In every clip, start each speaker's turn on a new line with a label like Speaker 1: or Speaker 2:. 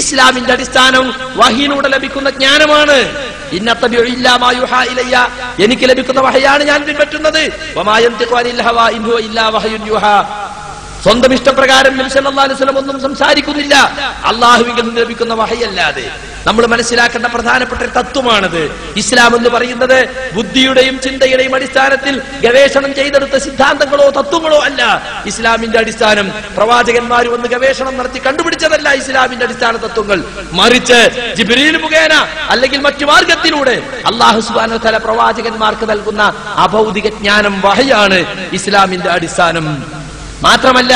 Speaker 1: ഇസ്ലാമിന്റെ അടിസ്ഥാനം വഹയിലൂടെ ലഭിക്കുന്ന ജ്ഞാനമാണ്. ഇന്നത്തബിഉ ഇല്ലാ മാ യുഹാ ഇലയ്യ, എനിക്ക് ലഭിക്കുന്ന വഹയാണ് ഞാൻ പിൻപറ്റുന്നത്. വമാ യൻതിഖു അനിൽ ഹവാ ഇൻ ഹുവ ഇല്ലാ വഹയുൻ യുഹാ, സ്വന്തം ഇഷ്ടപ്രകാരം നബി സല്ലല്ലാഹു അലൈഹി വസല്ലം ഒന്നും സംസാരിക്കുന്നില്ല, അല്ലാഹുവിൽ നിന്ന് ലഭിക്കുന്ന വഹയല്ലാതെ. നമ്മൾ മനസ്സിലാക്കേണ്ട പ്രധാനപ്പെട്ട ഒരു തത്വമാണത്. ഇസ്ലാം എന്ന് പറയുന്നത് ബുദ്ധിയുടെയും ചിന്തയുടെയും അടിസ്ഥാനത്തിൽ ഗവേഷണം ചെയ്തെടുത്ത സിദ്ധാന്തങ്ങളോ തത്വങ്ങളോ അല്ല. ഇസ്ലാമിന്റെ അടിസ്ഥാനം പ്രവാചകന്മാർ വന്ന് ഗവേഷണം നടത്തി കണ്ടുപിടിച്ചതല്ല ഇസ്ലാമിന്റെ അടിസ്ഥാന തത്വങ്ങൾ. മറിച്ച് ജിബ്രീൽ മുഖേന അല്ലെങ്കിൽ മറ്റു മാർഗത്തിലൂടെ അല്ലാഹു സുബ്ഹാനഹു വ തആല പ്രവാചകന്മാർക്ക് നൽകുന്ന അഭൗതിക ജ്ഞാനം വഹയാണ് ഇസ്ലാമിന്റെ അടിസ്ഥാനം. മാത്രമല്ല,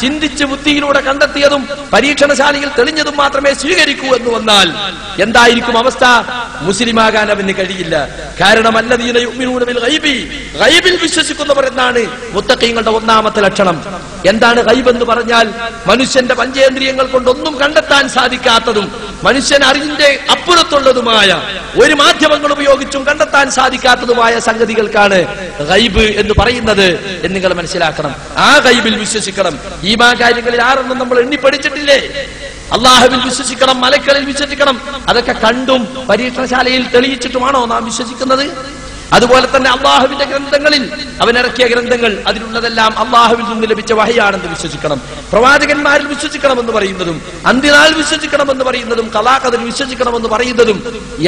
Speaker 1: ചിന്തിച്ച് ബുദ്ധിയിലൂടെ കണ്ടെത്തിയതും പരീക്ഷണശാലയിൽ തെളിഞ്ഞതും മാത്രമേ സ്വീകരിക്കൂ എന്ന് വന്നാൽ എന്തായിരിക്കും അവസ്ഥ? മുസ്ലിമാകാൻ അവന് കഴിയില്ല. കാരണം അല്ലദീന യുഅ്മിനൂന ബിൽ ഗൈബി, ഗൈബിൽ വിശ്വസിക്കുന്നവർ എന്നാണ് മുത്തഖീങ്ങളുടെ ഒന്നാമത്തെ ലക്ഷണം. എന്താണ് ഗൈബ് എന്ന് പറഞ്ഞാൽ? മനുഷ്യന്റെ പഞ്ചേന്ദ്രിയങ്ങൾ കൊണ്ടൊന്നും കണ്ടെത്താൻ സാധിക്കാത്തതും മനുഷ്യൻ അറിവിന്റെ അപ്പുറത്തുള്ളതുമായ, ഒരു മാധ്യമങ്ങൾ ഉപയോഗിച്ചും കണ്ടെത്താൻ സാധിക്കാത്തതുമായ സംഗതികൾക്കാണ് ഗൈബ് എന്ന് പറയുന്നത് എന്ന് നിങ്ങൾ മനസ്സിലാക്കണം. ആ ഗൈബിൽ വിശ്വസിക്കണം. ഈമാൻ കാര്യങ്ങളിൽ ആറെണ്ണം നമ്മൾ എണ്ണി പഠിച്ചിട്ടില്ലേ? അല്ലാഹുവിൽ വിശ്വസിക്കണം, മലക്കുകളിൽ വിശ്വസിക്കണം. അതൊക്കെ കണ്ടും പരീക്ഷണശാലയിൽ തെളിയിച്ചിട്ടുമാണോ നാം വിശ്വസിക്കുന്നത്? അതുപോലെ തന്നെ അല്ലാഹുവിന്റെ ഗ്രന്ഥങ്ങളിൽ, അവൻ ഇറക്കിയ ഗ്രന്ഥങ്ങൾ, അതിലുള്ളതെല്ലാം അല്ലാഹുവിൽ നിന്ന് ലഭിച്ച വഹയാണെന്ന് വിശ്വസിക്കണം. പ്രവാചകന്മാരിൽ വിശ്വസിക്കണമെന്ന് പറയുന്നതും അന്ത്യനാൾ വിശ്വസിക്കണമെന്ന് പറയുന്നതും ഖലാഖദിൽ വിശ്വസിക്കണമെന്ന് പറയുന്നതും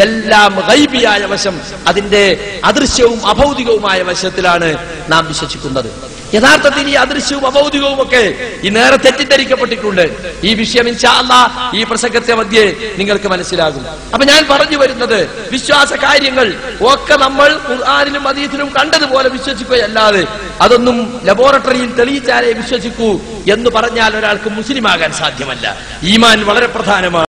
Speaker 1: എല്ലാം ഗൈബിയായ വശം, അതിന്റെ അദൃശ്യവും അഭൗതികവുമായ വശത്തിലാണ് നാം വിശ്വസിക്കുന്നത്. യഥാർത്ഥത്തിൽ ഈ അദൃശ്യവും അഭൗതികവും ഒക്കെ ഈ നേരെ തെറ്റിദ്ധരിക്കപ്പെട്ടിട്ടുണ്ട്. ഈ വിഷയം ഇൻഷാ അല്ലാഹ് ഈ പ്രസംഗത്തെ മധ്യേ നിങ്ങൾക്ക് മനസ്സിലാകും. അപ്പൊ ഞാൻ പറഞ്ഞു വരുന്നത്, വിശ്വാസ കാര്യങ്ങൾ ഒക്കെ നമ്മൾ ഖുർആനിലും ഹദീസിലും കണ്ടതുപോലെ വിശ്വസിക്കുകയല്ലാതെ അതൊന്നും ലബോറട്ടറിയിൽ തെളിയിച്ചാലേ വിശ്വസിക്കൂ എന്ന് പറഞ്ഞാൽ ഒരാൾക്ക് മുസ്ലിമാകാൻ സാധ്യമല്ല. ഈമാൻ വളരെ പ്രധാനമാണ്.